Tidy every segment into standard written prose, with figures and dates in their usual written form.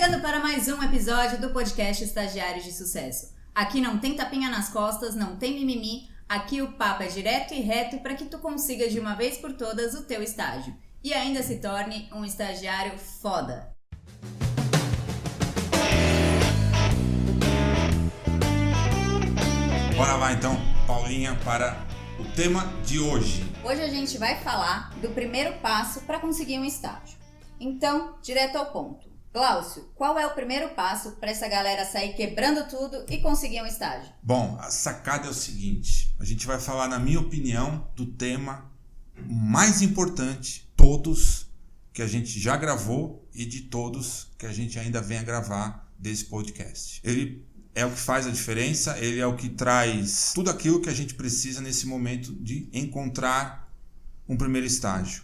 Chegando para mais um episódio do podcast Estagiários de Sucesso. Aqui não tem tapinha nas costas, não tem mimimi, aqui o papo é direto e reto para que tu consiga de uma vez por todas o teu estágio e ainda se torne um estagiário foda. Bora lá então, Paulinha, para o tema de hoje. Hoje a gente vai falar do primeiro passo para conseguir um estágio. Então, direto ao ponto. Glaucio, qual é o primeiro passo para essa galera sair quebrando tudo e conseguir um estágio? Bom, a sacada é o seguinte, a gente vai falar, na minha opinião, do tema mais importante, todos que a gente já gravou e de todos que a gente ainda vem a gravar desse podcast. Ele é o que faz a diferença, ele é o que traz tudo aquilo que a gente precisa nesse momento de encontrar um primeiro estágio.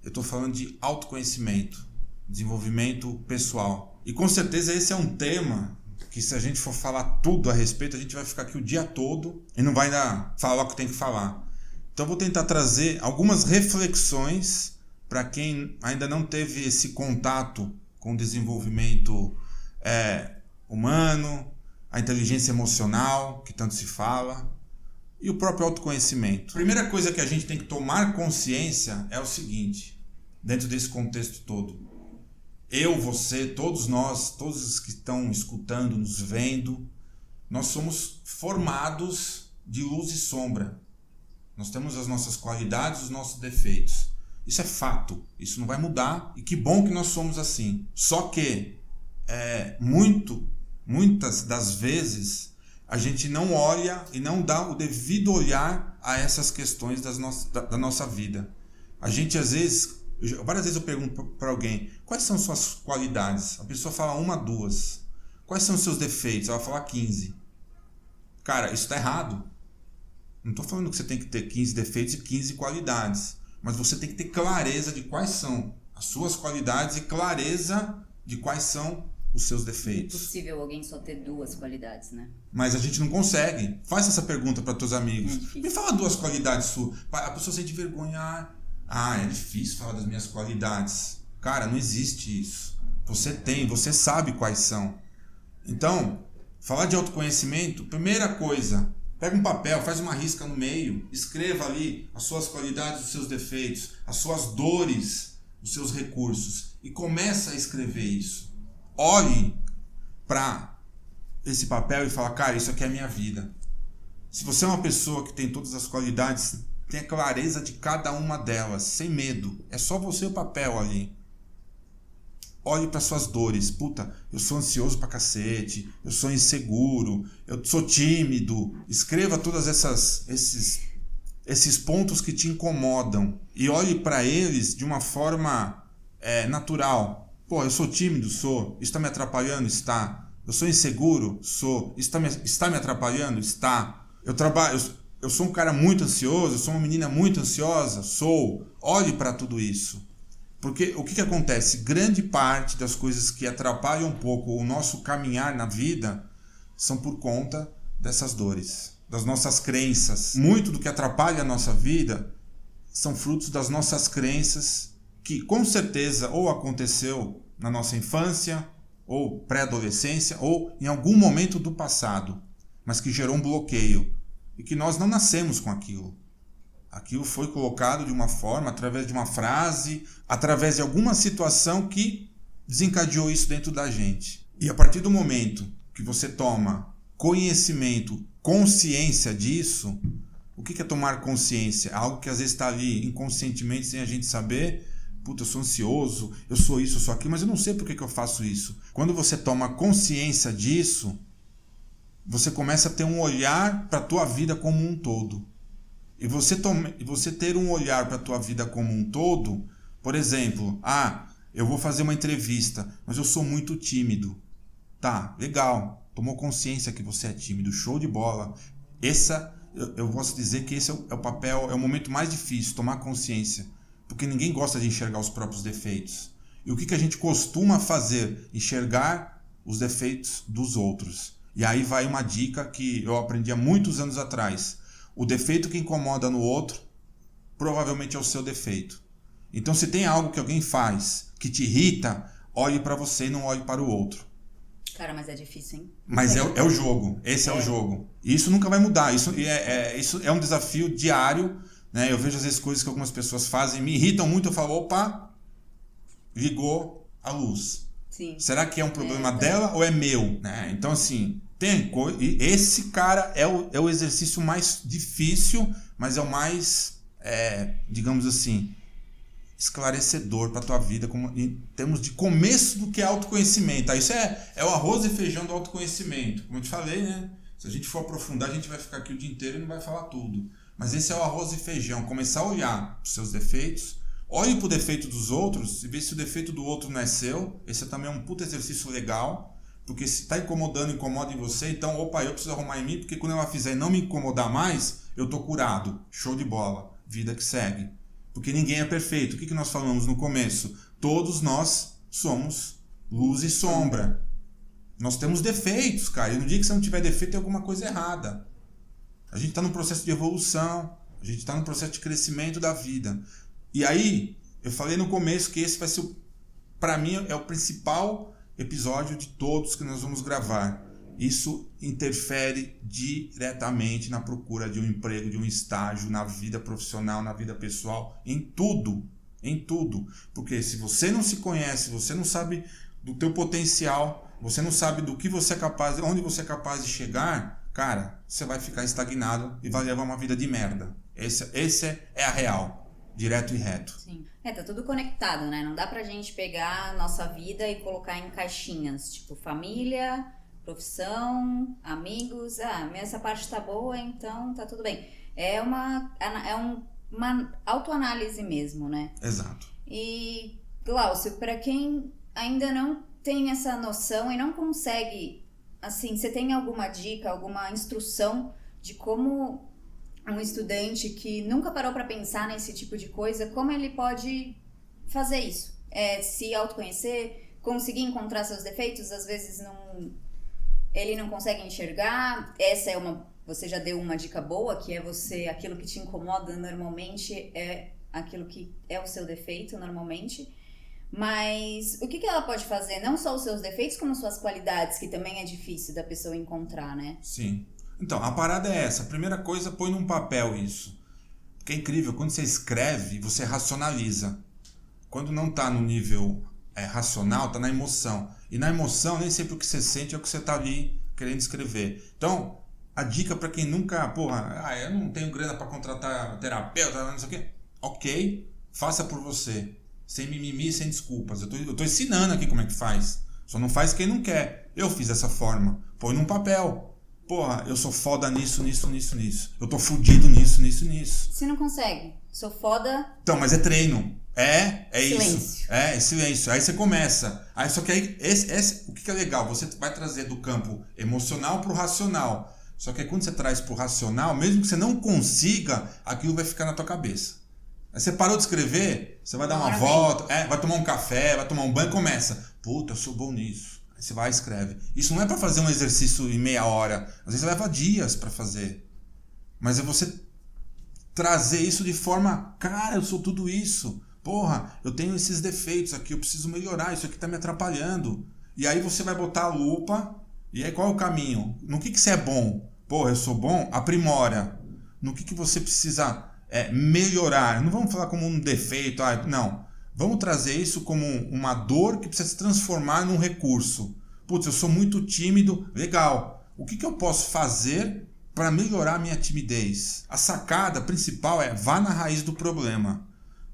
Eu estou falando de autoconhecimento, desenvolvimento pessoal. E com certeza esse é um tema que, se a gente for falar tudo a respeito, a gente vai ficar aqui o dia todo e não vai falar o que tem que falar. Então eu vou tentar trazer algumas reflexões para quem ainda não teve esse contato com o desenvolvimento humano, a inteligência emocional, que tanto se fala, e o próprio autoconhecimento. A primeira coisa que a gente tem que tomar consciência é o seguinte, dentro desse contexto todo. Eu, você, todos nós, todos os que estão escutando, nos vendo, nós somos formados de luz e sombra. Nós temos as nossas qualidades, os nossos defeitos. Isso é fato, isso não vai mudar, e que bom que nós somos assim. Só que muitas das vezes a gente não olha e não dá o devido olhar a essas questões da nossa vida. A gente várias vezes eu pergunto para alguém, quais são suas qualidades? A pessoa fala 1, 2. Quais são os seus defeitos? Ela fala 15. Cara, isso está errado. Não estou falando que você tem que ter 15 defeitos e 15 qualidades, mas você tem que ter clareza de quais são as suas qualidades e clareza de quais são os seus defeitos. É impossível alguém só ter 2 qualidades, né? Mas a gente não consegue. Faça essa pergunta para teus amigos. É Me fala 2 qualidades suas. A pessoa sente vergonha. É difícil falar das minhas qualidades. Cara, não existe isso. Você sabe quais são. Então, falar de autoconhecimento, primeira coisa, pega um papel, faz uma risca no meio, escreva ali as suas qualidades, os seus defeitos, as suas dores, os seus recursos e começa a escrever isso. Olhe para esse papel e fala, cara, isso aqui é a minha vida. Se você é uma pessoa que tem todas as qualidades, tenha clareza de cada uma delas, sem medo. É só você e o papel ali. Olhe para suas dores. Puta, eu sou ansioso pra cacete, eu sou inseguro, eu sou tímido. Escreva todos esses pontos que te incomodam e olhe para eles de uma forma natural. Pô, eu sou tímido? Sou. Isso está me atrapalhando? Está. Eu sou inseguro? Sou. Isso está me atrapalhando? Está. Eu sou um cara muito ansioso? Eu sou uma menina muito ansiosa? Sou. Olhe para tudo isso. Porque o que acontece? Grande parte das coisas que atrapalham um pouco o nosso caminhar na vida são por conta dessas dores, das nossas crenças. Muito do que atrapalha a nossa vida são frutos das nossas crenças que com certeza ou aconteceu na nossa infância, ou pré-adolescência, ou em algum momento do passado, mas que gerou um bloqueio. E que nós não nascemos com aquilo. Aquilo foi colocado de uma forma, através de uma frase, através de alguma situação que desencadeou isso dentro da gente. E a partir do momento que você toma conhecimento, consciência disso, o que é tomar consciência? Algo que às vezes está ali inconscientemente, sem a gente saber. Puta, eu sou ansioso, eu sou isso, eu sou aquilo, mas eu não sei por que eu faço isso. Quando você toma consciência disso, você começa a ter um olhar para a tua vida como um todo. E você ter um olhar para a tua vida como um todo, por exemplo, eu vou fazer uma entrevista, mas eu sou muito tímido. Tá, legal, tomou consciência que você é tímido, show de bola. Eu posso dizer que esse é o papel, é o momento mais difícil, tomar consciência. Porque ninguém gosta de enxergar os próprios defeitos. E o que a gente costuma fazer? Enxergar os defeitos dos outros. E aí vai uma dica que eu aprendi há muitos anos atrás. O defeito que incomoda no outro, provavelmente é o seu defeito. Então, se tem algo que alguém faz que te irrita, olhe para você e não olhe para o outro. Cara, mas é difícil, hein? Mas é o jogo. Esse é o jogo. E isso nunca vai mudar. Isso é um desafio diário, né? Eu vejo às vezes coisas que algumas pessoas fazem, me irritam muito. Eu falo, opa, ligou a luz. Sim. Será que é um problema dela ou é meu? Né? Então, assim, esse cara é o exercício mais difícil, mas é o mais, digamos assim, esclarecedor para tua vida, em termos de começo do que é autoconhecimento. Isso é o arroz e feijão do autoconhecimento. Como eu te falei, né? Se a gente for aprofundar, a gente vai ficar aqui o dia inteiro e não vai falar tudo. Mas esse é o arroz e feijão. Começar a olhar para os seus defeitos, olhe para o defeito dos outros e ver se o defeito do outro não é seu. Esse também é um puta exercício legal, porque se está incomodando, incomoda em você, então, opa, eu preciso arrumar em mim, porque quando ela fizer e não me incomodar mais, eu tô curado. Show de bola. Vida que segue. Porque ninguém é perfeito. O que nós falamos no começo? Todos nós somos luz e sombra. Nós temos defeitos, cara. E no dia que você não tiver defeito, tem alguma coisa errada. A gente está num processo de evolução. A gente está num processo de crescimento da vida. E aí, eu falei no começo que esse vai ser, para mim, é o principal episódio de todos que nós vamos gravar. Isso interfere diretamente na procura de um emprego, de um estágio, na vida profissional, na vida pessoal, em tudo. Em tudo. Porque se você não se conhece, você não sabe do teu potencial, você não sabe do que você é capaz, onde você é capaz de chegar, cara, você vai ficar estagnado e vai levar uma vida de merda. Esse é a real. Direto e reto. Sim. Tá tudo conectado, né? Não dá pra gente pegar a nossa vida e colocar em caixinhas, tipo família, profissão, amigos, essa parte tá boa, então tá tudo bem. É uma autoanálise mesmo, né? Exato. E, Glaucio, para quem ainda não tem essa noção e não consegue, assim, você tem alguma dica, alguma instrução de como um estudante que nunca parou para pensar nesse tipo de coisa, como ele pode fazer isso? Se autoconhecer, conseguir encontrar seus defeitos, às vezes ele não consegue enxergar. Você já deu uma dica boa, que é aquilo que te incomoda normalmente é aquilo que é o seu defeito normalmente. Mas o que ela pode fazer? Não só os seus defeitos, como suas qualidades, que também é difícil da pessoa encontrar, né? Sim. Então, a parada é essa. A primeira coisa, põe num papel isso. Porque é incrível, quando você escreve, você racionaliza. Quando não tá no nível racional, tá na emoção. E na emoção, nem sempre o que você sente é o que você tá ali querendo escrever. Então, a dica para quem nunca, eu não tenho grana para contratar terapeuta, não sei o quê. Ok, faça por você. Sem mimimi, sem desculpas. Eu tô ensinando aqui como é que faz. Só não faz quem não quer. Eu fiz dessa forma. Põe num papel. Eu sou foda nisso. Eu tô fudido nisso. Você não consegue. Sou foda. Então, mas é treino. Silêncio. Isso. É silêncio. Aí você começa. Só que aí, o que é legal? Você vai trazer do campo emocional pro racional. Só que aí quando você traz pro racional, mesmo que você não consiga, aquilo vai ficar na tua cabeça. Aí você parou de escrever, você vai dar uma volta, vai tomar um café, vai tomar um banho e começa. Puta, eu sou bom nisso. Aí você vai e escreve. Isso não é para fazer um exercício em meia hora. Às vezes leva dias para fazer. Mas é você trazer isso de forma... Cara, eu sou tudo isso. Eu tenho esses defeitos aqui, eu preciso melhorar. Isso aqui tá me atrapalhando. E aí você vai botar a lupa. E aí qual é o caminho? No que você é bom? Eu sou bom? Aprimora. No que você precisa melhorar? Não vamos falar como um defeito. Não. Vamos trazer isso como uma dor que precisa se transformar num recurso. Eu sou muito tímido. Legal. O que eu posso fazer para melhorar a minha timidez? A sacada principal vá na raiz do problema.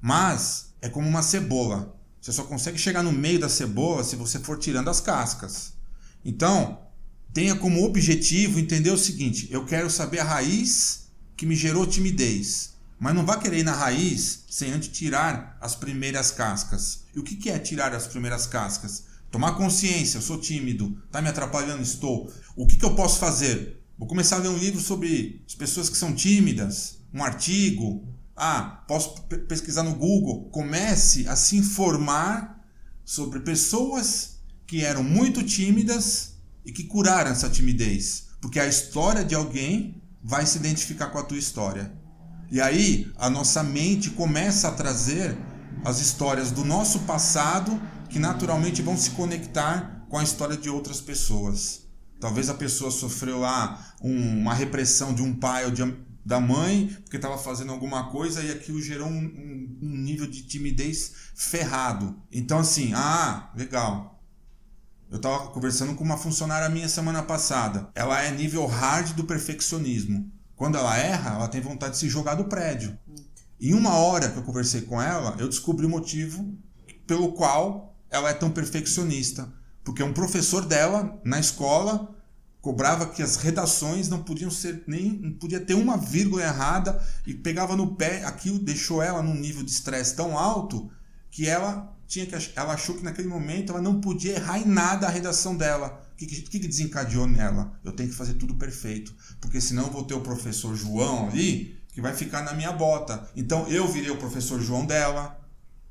Mas é como uma cebola. Você só consegue chegar no meio da cebola se você for tirando as cascas. Então, tenha como objetivo entender o seguinte: eu quero saber a raiz que me gerou timidez. Mas não vá querer ir na raiz sem antes tirar as primeiras cascas. E o que é tirar as primeiras cascas? Tomar consciência, eu sou tímido, está me atrapalhando, estou. O que eu posso fazer? Vou começar a ler um livro sobre as pessoas que são tímidas, um artigo. Posso pesquisar no Google. Comece a se informar sobre pessoas que eram muito tímidas e que curaram essa timidez. Porque a história de alguém vai se identificar com a tua história. E aí a nossa mente começa a trazer as histórias do nosso passado que naturalmente vão se conectar com a história de outras pessoas. Talvez a pessoa sofreu lá uma repressão de um pai ou da mãe, porque estava fazendo alguma coisa e aquilo gerou um nível de timidez ferrado. Então assim, legal. Eu estava conversando com uma funcionária minha semana passada. Ela é nível hard do perfeccionismo. Quando ela erra, ela tem vontade de se jogar do prédio. Em 1 hora que eu conversei com ela, eu descobri o motivo pelo qual ela é tão perfeccionista. Porque um professor dela, na escola, cobrava que as redações não podia ter uma vírgula errada e pegava no pé. Aquilo deixou ela num nível de estresse tão alto que ela achou que naquele momento ela não podia errar em nada a redação dela. O que desencadeou nela? Eu tenho que fazer tudo perfeito, porque senão eu vou ter o professor João ali que vai ficar na minha bota. Então eu virei o professor João dela.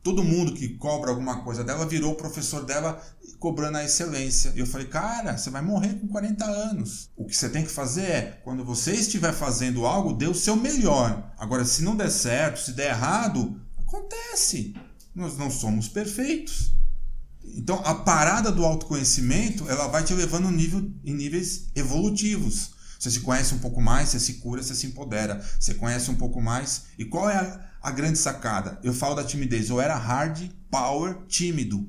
Todo mundo que cobra alguma coisa dela virou o professor dela cobrando a excelência. E eu falei, cara, você vai morrer com 40 anos. O que você tem que fazer é, quando você estiver fazendo algo, dê o seu melhor. Agora, se não der certo, se der errado, acontece. Nós não somos perfeitos. Então, a parada do autoconhecimento, ela vai te levando em níveis evolutivos. Você se conhece um pouco mais, você se cura, você se empodera. Você conhece um pouco mais. E qual é a grande sacada? Eu falo da timidez. Eu era hard, power, tímido.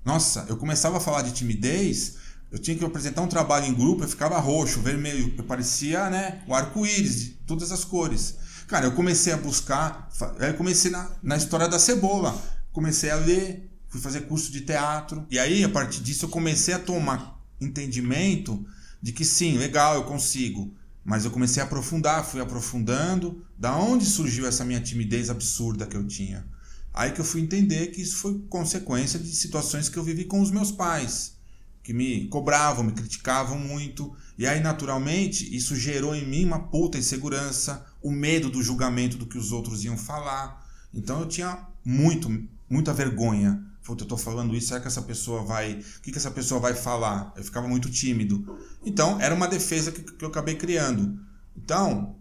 Nossa, eu começava a falar de timidez, eu tinha que apresentar um trabalho em grupo, eu ficava roxo, vermelho. Eu parecia, o arco-íris de todas as cores. Cara, eu comecei a buscar, eu comecei na história da cebola. Comecei a ler, fui fazer curso de teatro. E aí, a partir disso, eu comecei a tomar entendimento de que sim, legal, eu consigo. Mas eu comecei a aprofundar, fui aprofundando. Da onde surgiu essa minha timidez absurda que eu tinha? Aí que eu fui entender que isso foi consequência de situações que eu vivi com os meus pais, que me cobravam, me criticavam muito. E aí, naturalmente, isso gerou em mim uma puta insegurança, o medo do julgamento do que os outros iam falar. Então eu tinha muita vergonha. Puta, eu tô falando isso, será que essa pessoa vai... O que essa pessoa vai falar? Eu ficava muito tímido. Então, era uma defesa que eu acabei criando. Então,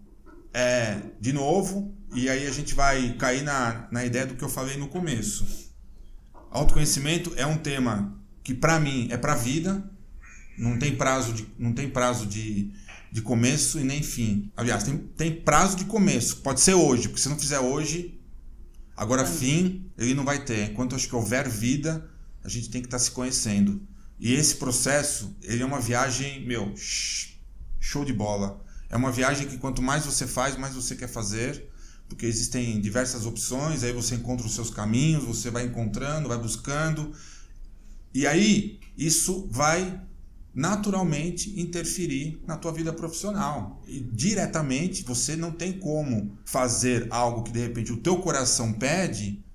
de novo, e aí a gente vai cair na ideia do que eu falei no começo. Autoconhecimento é um tema que, para mim, é para a vida. Não tem prazo de começo e nem fim. Aliás, tem prazo de começo. Pode ser hoje, porque se não fizer hoje... Agora, fim, ele não vai ter. Enquanto acho que houver vida, a gente tem que estar se conhecendo. E esse processo, ele é uma viagem, show de bola. É uma viagem que quanto mais você faz, mais você quer fazer. Porque existem diversas opções, aí você encontra os seus caminhos, você vai encontrando, vai buscando. E aí, isso vai naturalmente interferir na tua vida profissional. E diretamente você não tem como fazer algo que de repente o teu coração pede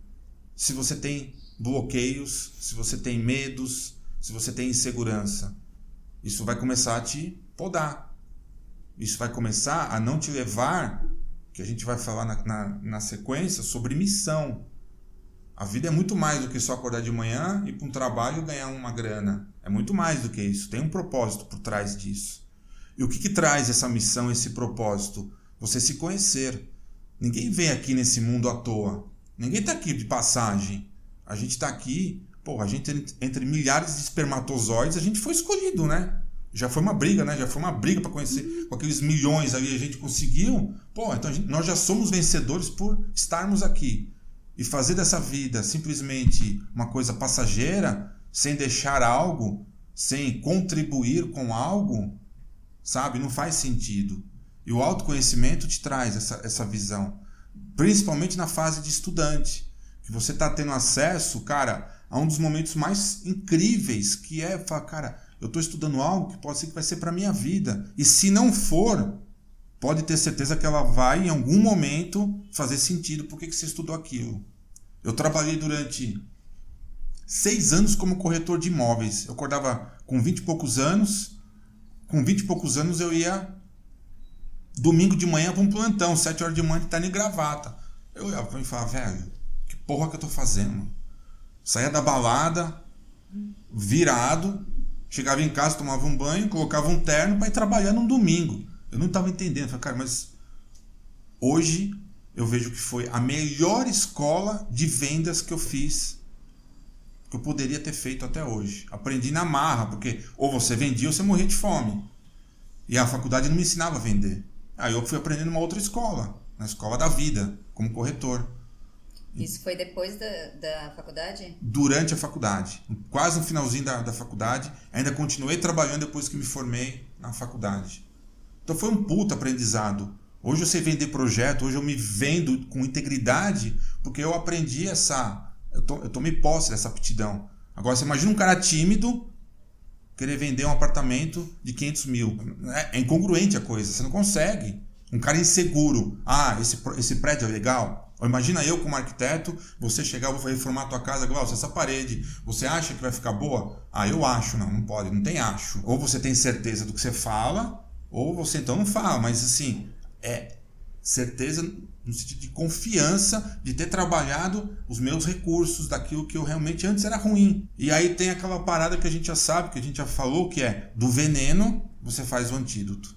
se você tem bloqueios, se você tem medos, se você tem insegurança. Isso vai começar a te podar. Isso vai começar a não te levar, que a gente vai falar na sequência, sobre missão. A vida é muito mais do que só acordar de manhã, ir para um trabalho e ganhar uma grana. É muito mais do que isso. Tem um propósito por trás disso. E o que traz essa missão, esse propósito? Você se conhecer. Ninguém vem aqui nesse mundo à toa. Ninguém está aqui de passagem. A gente está aqui... a gente entre milhares de espermatozoides, a gente foi escolhido, né? Já foi uma briga, né? Já foi uma briga para conhecer. Com aqueles milhões ali, a gente conseguiu. Então nós já somos vencedores por estarmos aqui. E fazer dessa vida simplesmente uma coisa passageira, sem deixar algo, sem contribuir com algo, sabe? Não faz sentido. E o autoconhecimento te traz essa visão. Principalmente na fase de estudante. Que você está tendo acesso, cara, a um dos momentos mais incríveis, que é falar, cara, eu estou estudando algo que pode ser que vai ser para a minha vida. E se não for, pode ter certeza que ela vai, em algum momento, fazer sentido por que você estudou aquilo. Eu trabalhei durante 6 anos como corretor de imóveis. Eu acordava com 20 e poucos anos. Com 20 e poucos anos eu ia domingo de manhã para um plantão, 7 horas de manhã, de terno e gravata. Eu olhava para mim e falava, velho, que porra que eu tô fazendo? Saía da balada, virado, chegava em casa, tomava um banho, colocava um terno para ir trabalhar num domingo. Eu não estava entendendo. Eu falei, cara, mas hoje eu vejo que foi a melhor escola de vendas que eu fiz. que eu poderia ter feito até hoje. Aprendi na marra, porque ou você vendia ou você morria de fome. E a faculdade não me ensinava a vender. Aí eu fui aprendendo numa outra escola, na escola da vida, como corretor. Isso foi depois da faculdade? Durante a faculdade. Quase no finalzinho da faculdade. Ainda continuei trabalhando depois que me formei na faculdade. Então foi um puta aprendizado. Hoje eu sei vender projeto, hoje eu me vendo com integridade, porque eu aprendi eu tomei posse dessa aptidão. Agora você imagina um cara tímido querer vender um apartamento de 500 mil. É incongruente a coisa, você não consegue. Um cara inseguro. Esse prédio é legal. Ou imagina eu como arquiteto, você chegar, vou reformar a tua casa, Glaucio, essa parede, você acha que vai ficar boa? Eu acho. Não pode, não tem acho. Ou você tem certeza do que você fala, ou você então não fala. Mas assim, certeza no sentido de confiança de ter trabalhado os meus recursos, daquilo que eu realmente antes era ruim. E aí tem aquela parada que a gente já sabe, que a gente já falou, que é do veneno você faz o antídoto.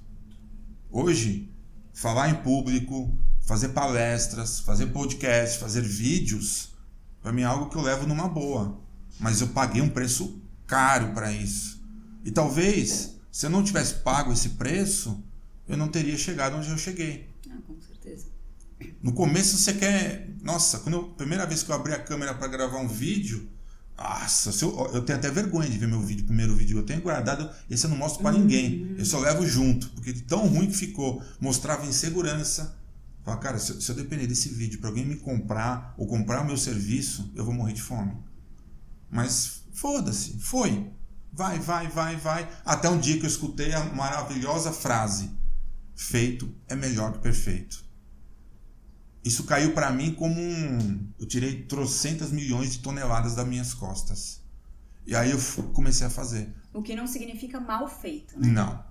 Hoje, falar em público, fazer palestras, fazer podcast, fazer vídeos, para mim é algo que eu levo numa boa. Mas eu paguei um preço caro para isso. E talvez, se eu não tivesse pago esse preço, eu não teria chegado onde eu cheguei. Com certeza. No começo você quer... Nossa, primeira vez que eu abri a câmera para gravar um vídeo, nossa, eu tenho até vergonha de ver meu primeiro vídeo. Eu tenho guardado, esse eu não mostro para ninguém. Eu só levo junto, porque de tão ruim que ficou, mostrava insegurança. Fala, cara, se eu depender desse vídeo para alguém me comprar ou comprar o meu serviço, eu vou morrer de fome. Mas foda-se, foi. Vai. Até um dia que eu escutei a maravilhosa frase: feito é melhor que perfeito. Isso caiu para mim como eu tirei trocentas milhões de toneladas das minhas costas. E aí eu comecei a fazer. O que não significa mal feito, né? Não.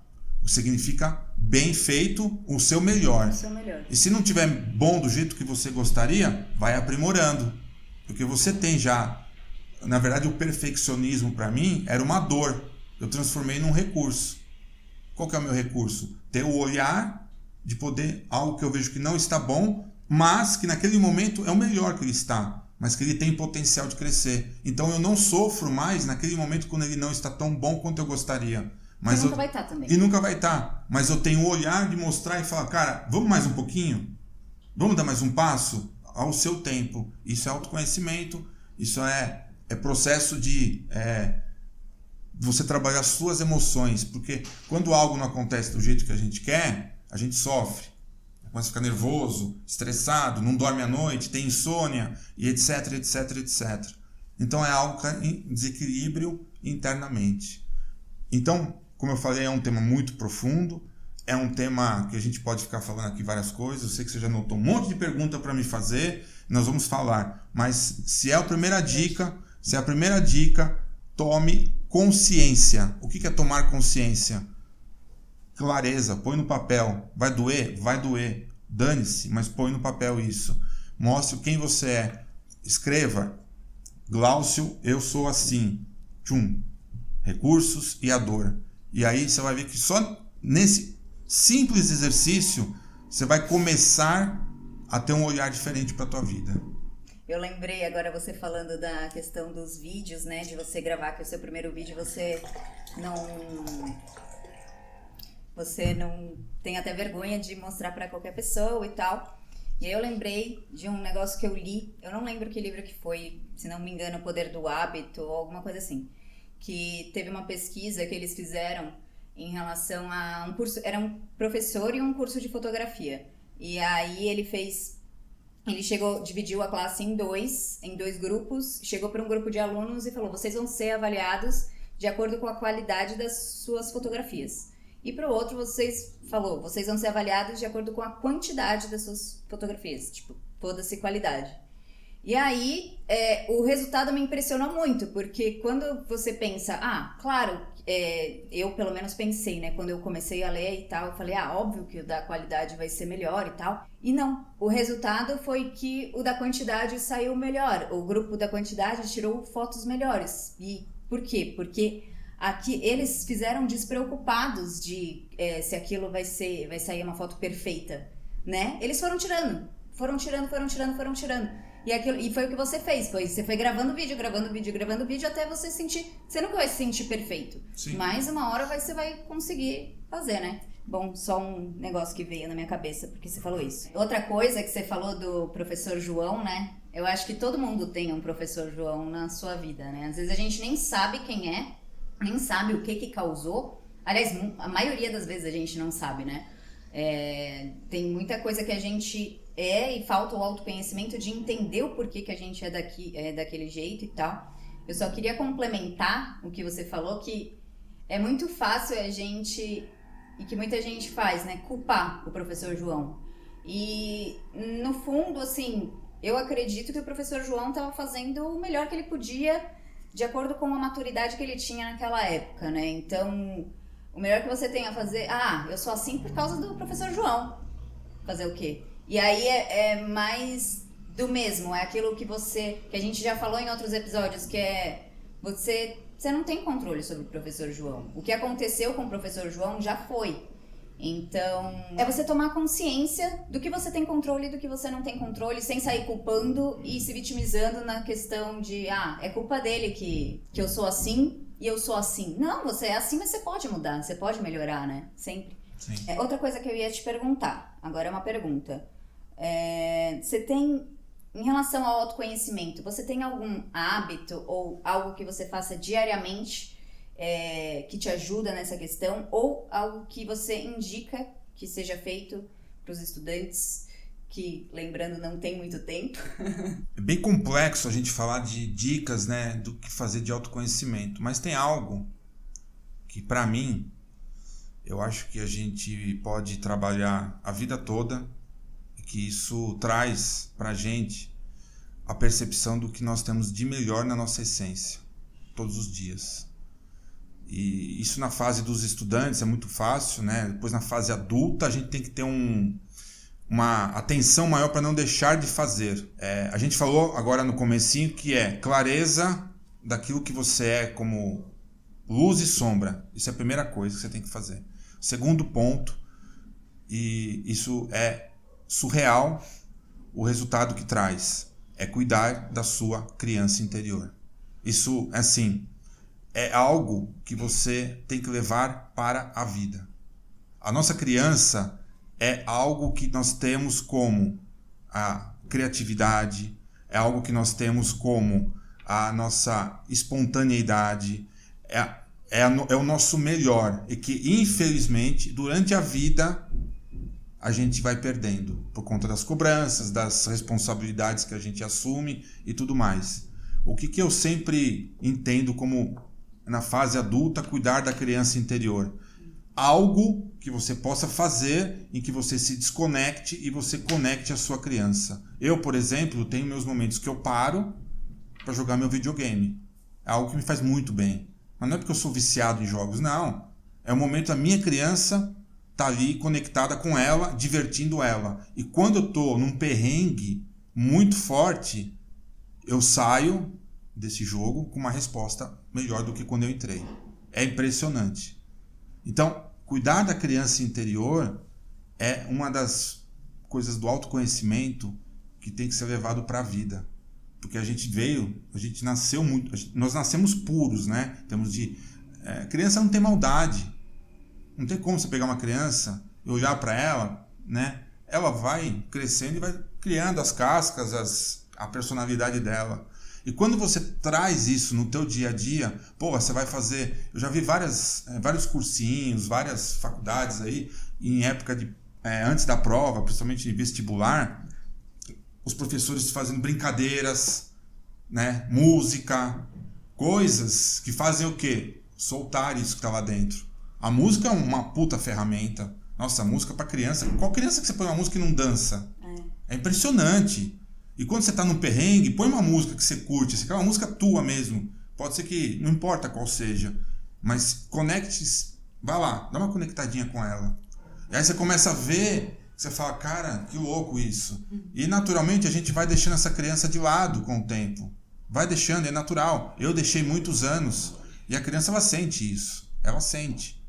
Significa bem feito, o seu melhor. O seu melhor. E se não tiver bom do jeito que você gostaria, vai aprimorando. Porque você tem já... Na verdade, o perfeccionismo para mim era uma dor. Eu transformei num recurso. Qual que é o meu recurso? Ter o olhar de poder... Algo que eu vejo que não está bom, mas que naquele momento é o melhor que ele está. Mas que ele tem potencial de crescer. Então eu não sofro mais naquele momento quando ele não está tão bom quanto eu gostaria. Mas nunca vai estar também. E nunca vai estar. Mas eu tenho o olhar de mostrar e falar, cara, vamos mais um pouquinho? Vamos dar mais um passo? Ao seu tempo. Isso é autoconhecimento, isso é processo de você trabalhar as suas emoções. Porque quando algo não acontece do jeito que a gente quer, a gente sofre. Começa a ficar nervoso, estressado, não dorme à noite, tem insônia, e etc. Então é algo que é em desequilíbrio internamente. Então, como eu falei, é um tema muito profundo, é um tema que a gente pode ficar falando aqui várias coisas. Eu sei que você já notou um monte de pergunta para me fazer, nós vamos falar. Mas se é a primeira dica, tome consciência. O que é tomar consciência? Clareza, põe no papel. Vai doer? Vai doer. Dane-se, mas põe no papel isso. Mostre quem você é. Escreva: Glaucio, eu sou assim. Tchum. Recursos e a dor. E aí você vai ver que só nesse simples exercício você vai começar a ter um olhar diferente para a tua vida. Eu lembrei agora você falando da questão dos vídeos, né? De você gravar que o seu primeiro vídeo você não tem até vergonha de mostrar para qualquer pessoa e tal. E aí eu lembrei de um negócio que eu li, eu não lembro que livro que foi, se não me engano, O Poder do Hábito ou alguma coisa assim, que teve uma pesquisa que eles fizeram em relação a um curso, era um professor e um curso de fotografia. E aí dividiu a classe em dois grupos, chegou para um grupo de alunos e falou: vocês vão ser avaliados de acordo com a qualidade das suas fotografias. E para o outro, vocês vão ser avaliados de acordo com a quantidade das suas fotografias. Tipo, foda-se qualidade. E aí, o resultado me impressionou muito, porque quando você pensa, claro, eu pelo menos pensei, né, quando eu comecei a ler e tal, eu falei, óbvio que o da qualidade vai ser melhor e tal. E não, o resultado foi que o da quantidade saiu melhor. O grupo da quantidade tirou fotos melhores. E por quê? Porque aqui eles fizeram despreocupados de se aquilo vai sair uma foto perfeita, né? Eles foram tirando. E foi o que você fez, você foi gravando vídeo, até você sentir... Você nunca vai se sentir perfeito. Sim. Mas uma hora você vai conseguir fazer, né? Bom, só um negócio que veio na minha cabeça, porque você falou isso. Outra coisa que você falou do professor João, né? Eu acho que todo mundo tem um professor João na sua vida, né? Às vezes a gente nem sabe quem é, nem sabe o que causou. Aliás, a maioria das vezes a gente não sabe, né? Tem muita coisa que a gente e falta o autoconhecimento de entender o porquê que a gente é daquele jeito e tal. Eu só queria complementar o que você falou, que é muito fácil a gente, e que muita gente faz, né? Culpar o professor João. E, no fundo, assim, eu acredito que o professor João estava fazendo o melhor que ele podia, de acordo com a maturidade que ele tinha naquela época, né? Então, o melhor que você tem a fazer... eu sou assim por causa do professor João. Fazer o quê? E aí é mais do mesmo, é aquilo que a gente já falou em outros episódios, que é você não tem controle sobre o professor João. O que aconteceu com o professor João já foi. Então, é você tomar consciência do que você tem controle e do que você não tem controle, sem sair culpando e se vitimizando na questão de, é culpa dele que eu sou assim e eu sou assim. Não, você é assim, mas você pode mudar, você pode melhorar, né? Sempre. Sim. Outra coisa que eu ia te perguntar, agora é uma pergunta. Você tem, em relação ao autoconhecimento, você tem algum hábito ou algo que você faça diariamente que te ajuda nessa questão, ou algo que você indica que seja feito para os estudantes que, lembrando, não tem muito tempo? É bem complexo a gente falar de dicas, né, do que fazer de autoconhecimento, mas tem algo que, para mim, eu acho que a gente pode trabalhar a vida toda, que isso traz pra gente a percepção do que nós temos de melhor na nossa essência, todos os dias. E isso na fase dos estudantes é muito fácil, né? Depois na fase adulta a gente tem que ter uma atenção maior para não deixar de fazer. A gente falou agora no comecinho que é clareza daquilo que você é como luz e sombra. Isso é a primeira coisa que você tem que fazer. Segundo ponto, e isso é surreal, o resultado que traz é cuidar da sua criança interior. Isso, assim, é algo que você tem que levar para a vida. A nossa criança é algo que nós temos como a criatividade, é algo que nós temos como a nossa espontaneidade, é o nosso melhor, e que, infelizmente, durante a vida a gente vai perdendo por conta das cobranças, das responsabilidades que a gente assume e tudo mais. O que eu sempre entendo como, na fase adulta, cuidar da criança interior? Algo que você possa fazer em que você se desconecte e você conecte a sua criança. Eu, por exemplo, tenho meus momentos que eu paro para jogar meu videogame. É algo que me faz muito bem. Mas não é porque eu sou viciado em jogos, não. É o momento da minha criança tá ali conectada com ela, divertindo ela. E quando eu tô num perrengue muito forte, eu saio desse jogo com uma resposta melhor do que quando eu entrei. É impressionante. Então, cuidar da criança interior é uma das coisas do autoconhecimento que tem que ser levado para a vida. Porque a gente nasceu muito, nós nascemos puros, né? Temos criança não tem maldade. Não tem como você pegar uma criança e olhar para ela, né? Ela vai crescendo e vai criando as cascas, a personalidade dela. E quando você traz isso no teu dia a dia, você vai fazer... Eu já vi vários cursinhos, várias faculdades aí, em época antes da prova, principalmente em vestibular, os professores fazendo brincadeiras, né? Música, coisas que fazem o quê? Soltar isso que está lá dentro. A música é uma puta ferramenta. Nossa, a música para criança... Qual criança que você põe uma música e não dança? É impressionante. E quando você tá num perrengue, põe uma música que você curte. Você quer uma música tua mesmo. Pode ser que... Não importa qual seja. Mas conecte... Vai lá, dá uma conectadinha com ela. E aí você começa a ver... Você fala, cara, que louco isso. E naturalmente a gente vai deixando essa criança de lado com o tempo. Vai deixando, é natural. Eu deixei muitos anos. E a criança, ela sente isso. Ela sente,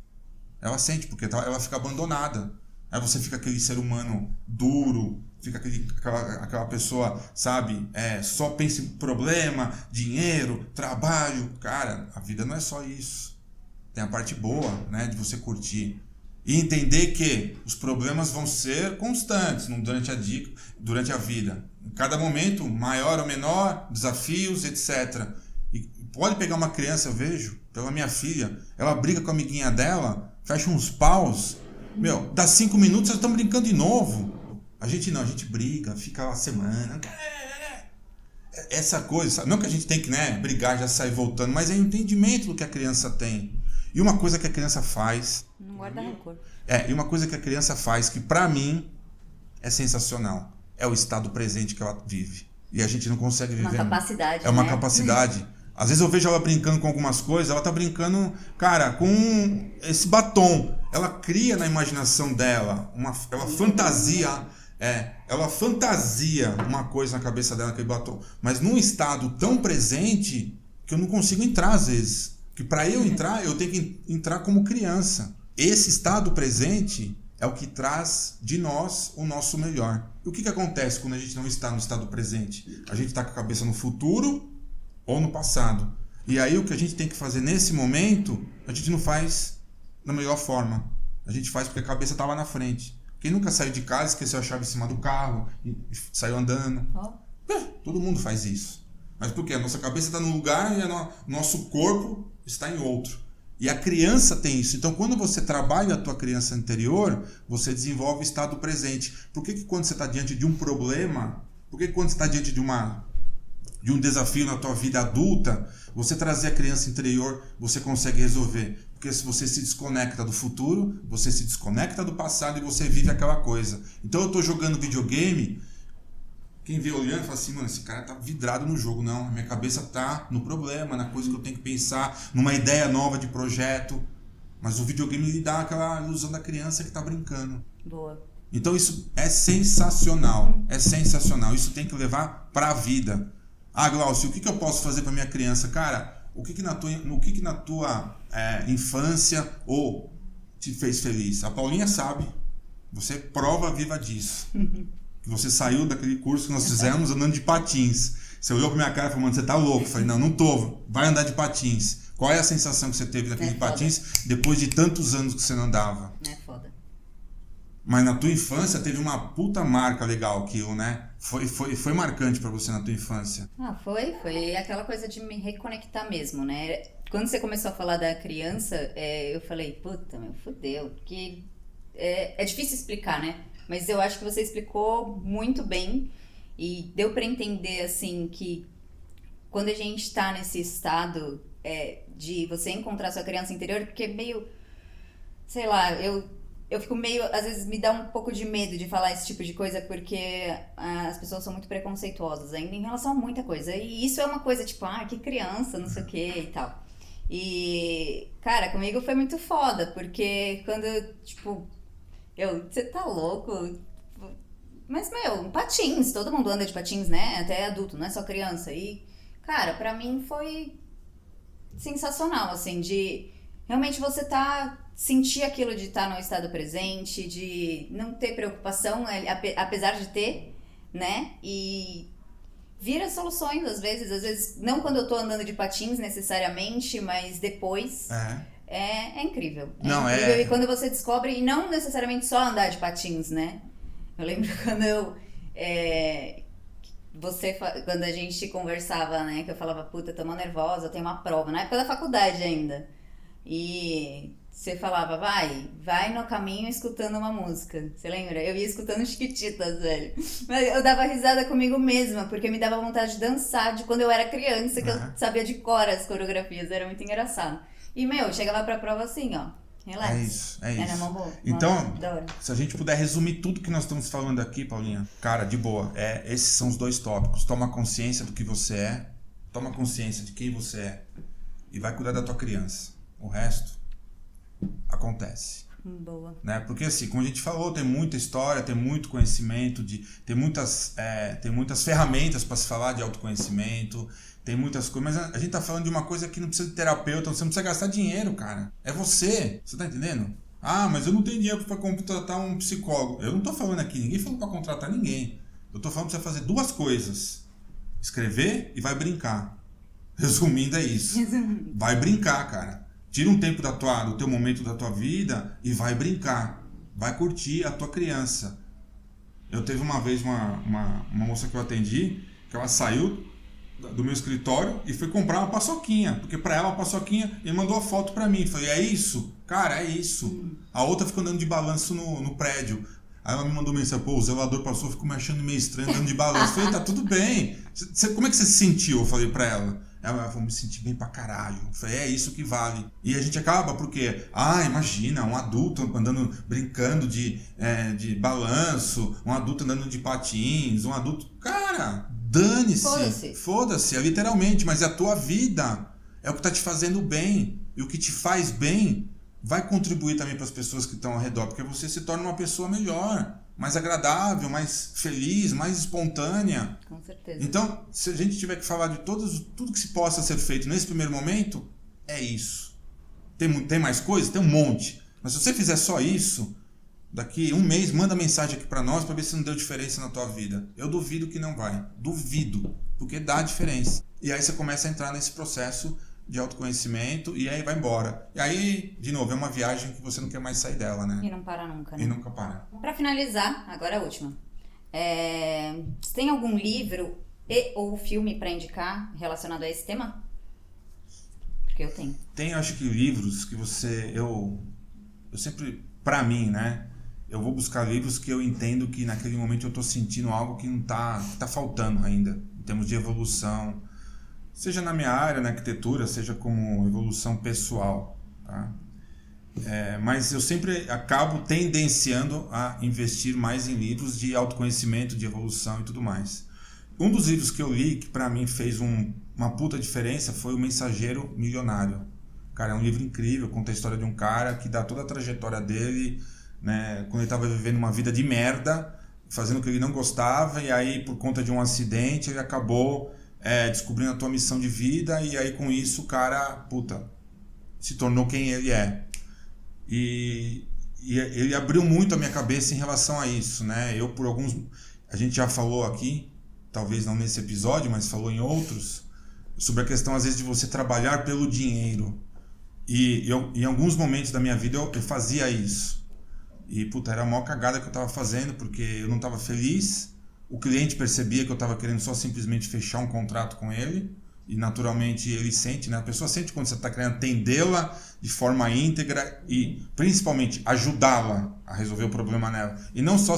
porque ela fica abandonada. Aí você fica aquele ser humano duro, fica aquela pessoa, sabe, só pensa em problema, dinheiro, trabalho. Cara, a vida não é só isso. Tem a parte boa, né, de você curtir. E entender que os problemas vão ser constantes durante a vida. Em cada momento, maior ou menor, desafios, etc. E pode pegar uma criança, eu vejo, pela minha filha, ela briga com a amiguinha dela, fecha uns paus, dá 5 minutos, eles estão brincando de novo. A gente não, a gente briga, fica uma semana. Essa coisa, sabe? Não que a gente tem que, brigar, já sair voltando, mas é o entendimento do que a criança tem. E uma coisa que a criança faz... Não guarda rancor. E uma coisa que a criança faz que, pra mim, é sensacional. É o estado presente que ela vive. E a gente não consegue viver. Uma capacidade, É uma capacidade. Às vezes eu vejo ela brincando com algumas coisas, ela tá brincando, cara, com esse batom. Ela cria na imaginação dela, ela fantasia uma coisa na cabeça dela, aquele batom. Mas num estado tão presente que eu não consigo entrar às vezes. Que para eu entrar, eu tenho que entrar como criança. Esse estado presente é o que traz de nós o nosso melhor. E o que acontece quando a gente não está no estado presente? A gente está com a cabeça no futuro ou no passado. E aí o que a gente tem que fazer nesse momento, a gente não faz da melhor forma. A gente faz porque a cabeça está lá na frente. Quem nunca saiu de casa, esqueceu a chave em cima do carro e saiu andando? Todo mundo faz isso. Mas por quê? A nossa cabeça está num lugar e o nosso corpo está em outro. E a criança tem isso. Então, quando você trabalha a tua criança interior, você desenvolve o estado presente. Por que quando você está diante de um problema, por que quando você está diante de um desafio na tua vida adulta, você trazer a criança interior, você consegue resolver? Porque se você se desconecta do futuro, você se desconecta do passado e você vive aquela coisa. Então, eu estou jogando videogame... Quem vê olhando fala assim, mano, esse cara tá vidrado no jogo. Não, a minha cabeça tá no problema, na coisa que eu tenho que pensar, numa ideia nova de projeto. Mas o videogame lhe dá aquela ilusão da criança que tá brincando. Boa. Então isso é sensacional. É sensacional. Isso tem que levar pra vida. Ah, Glaucio, o que eu posso fazer pra minha criança? Cara, o que na tua infância ou te fez feliz? A Paulinha sabe. Você é prova viva disso. Você saiu daquele curso que nós fizemos andando de patins. Você olhou pra minha cara e falou, mano, você tá louco. Eu falei, não tô. Vai andar de patins. Qual é a sensação que você teve daquele patins depois de tantos anos que você não andava? É foda. Mas na tua infância teve uma puta marca legal aquilo, né? Foi marcante pra você na tua infância. Foi aquela coisa de me reconectar mesmo, né? Quando você começou a falar da criança, eu falei, puta, fudeu. Porque é difícil explicar, né? Mas eu acho que você explicou muito bem e deu pra entender, assim, que quando a gente tá nesse estado de você encontrar sua criança interior, porque é meio, sei lá, eu fico meio, às vezes me dá um pouco de medo de falar esse tipo de coisa, porque as pessoas são muito preconceituosas ainda em relação a muita coisa. E isso é uma coisa tipo, que criança, não sei o que e tal. E, cara, comigo foi muito foda, porque quando, tipo... você tá louco? Mas, patins, todo mundo anda de patins, né? Até adulto, não é só criança. E, cara, pra mim foi sensacional, assim, de realmente você sentir aquilo de estar no estado presente, de não ter preocupação, apesar de ter, né? E vira soluções, às vezes não quando eu tô andando de patins necessariamente, mas depois... É incrível. Incrível. E quando você descobre, e não necessariamente só andar de patins, né? Eu lembro quando quando a gente conversava, né? Que eu falava, puta, tô mal nervosa, eu tenho uma prova. Na época da faculdade ainda. E você falava, vai no caminho escutando uma música. Você lembra? Eu ia escutando Chiquititas, velho. Mas eu dava risada comigo mesma, porque me dava vontade de dançar de quando eu era criança, que eu sabia de cor as coreografias. Era muito engraçado. E, chegava pra prova assim, ó. Relax. É isso. Era uma boa. Então, se a gente puder resumir tudo que nós estamos falando aqui, Paulinha, cara, de boa, esses são os 2 tópicos. Toma consciência do que você é, toma consciência de quem você é e vai cuidar da tua criança. O resto acontece. Boa. Né? Porque assim, como a gente falou, tem muita história, tem muito conhecimento, tem muitas ferramentas para se falar de autoconhecimento, tem muitas coisas, mas a gente tá falando de uma coisa que não precisa de terapeuta, você não precisa gastar dinheiro, cara. É você tá entendendo? Ah, mas eu não tenho dinheiro para contratar um psicólogo. Eu não tô falando aqui, ninguém falou para contratar ninguém. Eu tô falando para você fazer duas coisas. Escrever e vai brincar. Resumindo, é isso. Vai brincar, cara. Tira um tempo do teu momento da tua vida e vai brincar. Vai curtir a tua criança. Eu teve uma vez uma moça que eu atendi, que ela saiu do meu escritório e foi comprar uma paçoquinha. Porque pra ela a paçoquinha, ele mandou a foto pra mim. Falei, é isso? Cara, é isso. A outra ficou andando de balanço no prédio. Aí ela me mandou mensagem, pô, o zelador passou, ficou me achando meio estranho, andando de balanço. Eu falei, tá tudo bem. Como é que você se sentiu? Eu falei pra ela. Ela falou, me senti bem pra caralho. Eu falei, é isso que vale. E a gente acaba porque, imagina, um adulto andando, brincando de balanço, um adulto andando de patins, um adulto... Cara, dane-se. Foda-se, literalmente, mas é a tua vida. É o que tá te fazendo bem. E o que te faz bem vai contribuir também para as pessoas que estão ao redor, porque você se torna uma pessoa melhor, mais agradável, mais feliz, mais espontânea. Com certeza. Então, se a gente tiver que falar de tudo que se possa ser feito nesse primeiro momento, é isso. Tem mais coisa? Tem um monte. Mas se você fizer só isso, daqui um mês, manda mensagem aqui para nós para ver se não deu diferença na tua vida. Eu duvido que não vai. Duvido. Porque dá diferença. E aí você começa a entrar nesse processo de autoconhecimento e aí vai embora. E aí, de novo, é uma viagem que você não quer mais sair dela, né? E não para nunca, né? E nunca para. Pra finalizar, agora a última. Você tem algum livro ou filme pra indicar relacionado a esse tema? Porque eu tenho. Tem, acho que livros que eu sempre, pra mim, né? Eu vou buscar livros que eu entendo que naquele momento eu tô sentindo algo que não tá, que tá faltando ainda, em termos de evolução. Seja na minha área, na arquitetura, seja como evolução pessoal, tá? Mas eu sempre acabo tendenciando a investir mais em livros de autoconhecimento, de evolução e tudo mais. Um dos livros que eu li, que para mim fez uma puta diferença, foi O Mensageiro Milionário. Cara, é um livro incrível, conta a história de um cara que dá toda a trajetória dele, né, quando ele estava vivendo uma vida de merda, fazendo o que ele não gostava, e aí por conta de um acidente ele acabou... descobrindo a tua missão de vida, e aí com isso o cara, se tornou quem ele é. E ele abriu muito a minha cabeça em relação a isso, né? A gente já falou aqui, talvez não nesse episódio, mas falou em outros, sobre a questão às vezes de você trabalhar pelo dinheiro. E em alguns momentos da minha vida eu fazia isso. E era a maior cagada que eu tava fazendo, porque eu não tava feliz. O cliente percebia que eu estava querendo só simplesmente fechar um contrato com ele, e naturalmente ele sente, né? A pessoa sente quando você está querendo atendê-la de forma íntegra e principalmente ajudá-la a resolver o problema nela, e não só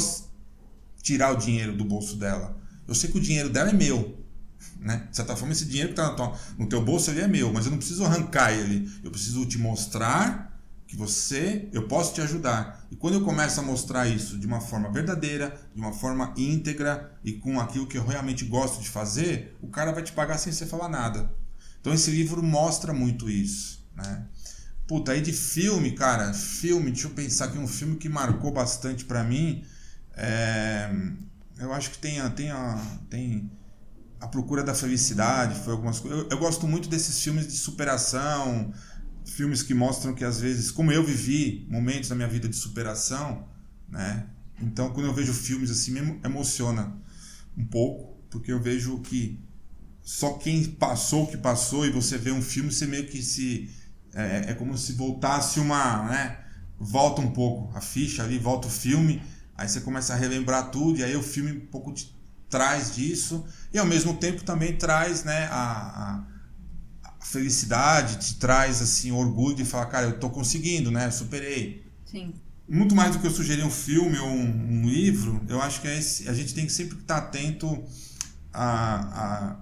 tirar o dinheiro do bolso dela. Eu sei que o dinheiro dela é meu, né? De certa forma, esse dinheiro que está no teu bolso ele é meu, mas eu não preciso arrancar ele, eu preciso te mostrar que eu posso te ajudar. E quando eu começo a mostrar isso de uma forma verdadeira, de uma forma íntegra e com aquilo que eu realmente gosto de fazer, o cara vai te pagar sem você falar nada. Então esse livro mostra muito isso, né? Aí de filme, cara, deixa eu pensar aqui, um filme que marcou bastante pra mim, eu acho que tem A Procura da Felicidade, foi algumas coisas. Eu gosto muito desses filmes de superação, filmes que mostram que às vezes, como eu vivi momentos da minha vida de superação, né? Então quando eu vejo filmes assim, me emociona um pouco, porque eu vejo que só quem passou o que passou, e você vê um filme, você meio que é como se voltasse né? Volta um pouco a ficha ali, volta o filme, aí você começa a relembrar tudo, e aí o filme um pouco te traz disso, e ao mesmo tempo também traz, né, a felicidade, te traz assim orgulho de falar, cara, eu tô conseguindo, né? Eu superei. Sim. Muito mais do que eu sugerir um filme ou um livro, eu acho que a gente tem que sempre estar atento a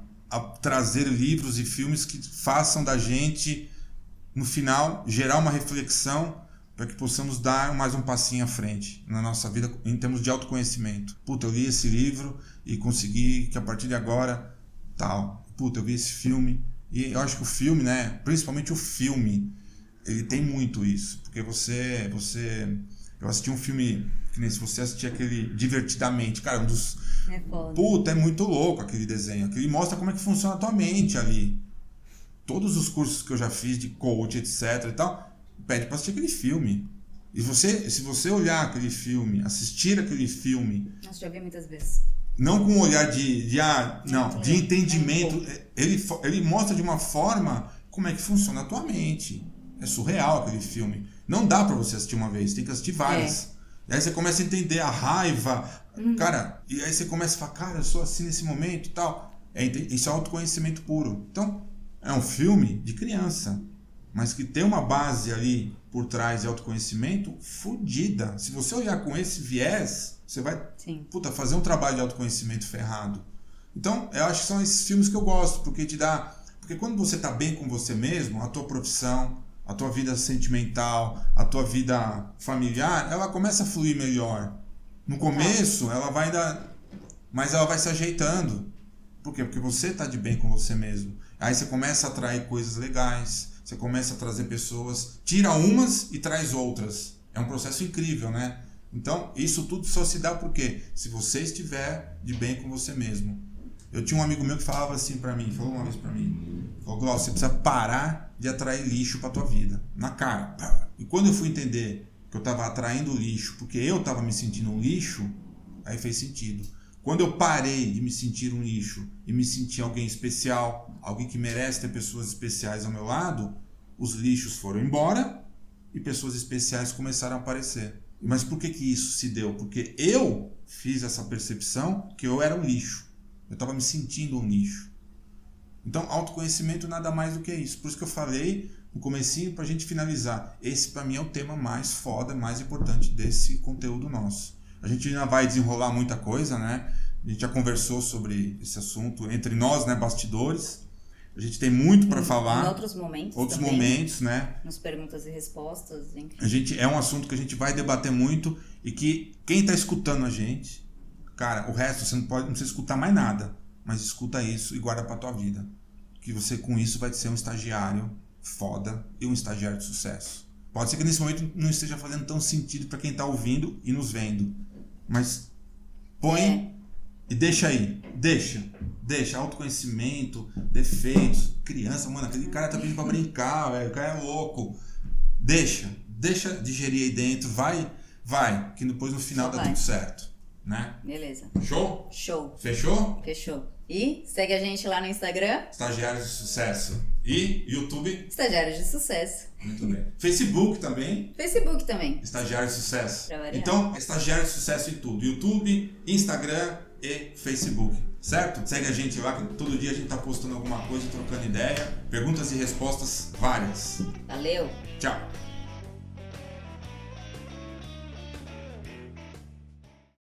trazer livros e filmes que façam da gente, no final, gerar uma reflexão para que possamos dar mais um passinho à frente na nossa vida em termos de autoconhecimento. Eu li esse livro e consegui que a partir de agora, eu vi esse filme. E eu acho que o filme, né, principalmente o filme, ele tem muito isso, porque eu assisti um filme, que nem se você assistir aquele Divertidamente, cara, é foda. É muito louco aquele desenho, aquele mostra como é que funciona a tua mente ali. Todos os cursos que eu já fiz de coach, etc e tal, pede pra assistir aquele filme. E se você olhar aquele filme, assistir aquele filme... Nossa, já vi muitas vezes. Não com um olhar de entendimento. Ele mostra de uma forma como é que funciona a tua mente. É surreal aquele filme. Não dá pra você assistir uma vez, tem que assistir várias. E aí você começa a entender a raiva. Cara, e aí você começa a falar, cara, eu sou assim nesse momento e tal. Isso é autoconhecimento puro. Então, é um filme de criança, mas que tem uma base ali por trás de autoconhecimento fodida. Se você olhar com esse viés, você vai fazer um trabalho de autoconhecimento ferrado. Então, eu acho que são esses filmes que eu gosto, porque te dá... Porque quando você tá bem com você mesmo, a tua profissão, a tua vida sentimental, a tua vida familiar, ela começa a fluir melhor. No começo, ela vai dar... Mas ela vai se ajeitando. Por quê? Porque você tá de bem com você mesmo. Aí você começa a atrair coisas legais, você começa a trazer pessoas, tira umas e traz outras. É um processo incrível, né? Então, isso tudo só se dá porque se você estiver de bem com você mesmo. Eu tinha um amigo meu que falava assim pra mim, falou uma vez pra mim, falou, Glaucio, você precisa parar de atrair lixo pra tua vida, na cara. E quando eu fui entender que eu tava atraindo lixo porque eu tava me sentindo um lixo, aí fez sentido. Quando eu parei de me sentir um lixo e me sentir alguém especial, alguém que merece ter pessoas especiais ao meu lado, os lixos foram embora e pessoas especiais começaram a aparecer. Mas por que isso se deu? Porque eu fiz essa percepção que eu era um lixo. Eu estava me sentindo um lixo. Então, autoconhecimento nada mais do que isso. Por isso que eu falei no comecinho, para a gente finalizar. Esse, para mim, é o tema mais foda, mais importante desse conteúdo nosso. A gente ainda vai desenrolar muita coisa, né? A gente já conversou sobre esse assunto entre nós, né, bastidores. A gente tem muito para falar. Em outros momentos. Outros momentos, né? Nas perguntas e respostas, enfim. É um assunto que a gente vai debater muito e que quem está escutando a gente, cara, o resto você não precisa escutar mais nada, mas escuta isso e guarda para tua vida. Que você com isso vai ser um estagiário foda e um estagiário de sucesso. Pode ser que nesse momento não esteja fazendo tão sentido para quem está ouvindo e nos vendo, mas põe e deixa aí, deixa autoconhecimento, defeitos, criança, mano, aquele cara tá pedindo pra brincar, velho, o cara é louco, deixa digerir aí dentro, vai, que depois no final dá tudo certo, né? Beleza. Show? Show. Fechou? Fechou. E segue a gente lá no Instagram. Estagiários de Sucesso. E YouTube. Estagiários de Sucesso. Muito bem. Facebook também. Estagiários de Sucesso. Então, Estagiário de Sucesso em tudo. YouTube, Instagram e Facebook. Certo? Segue a gente lá, que todo dia a gente tá postando alguma coisa, trocando ideia. Perguntas e respostas várias. Valeu. Tchau.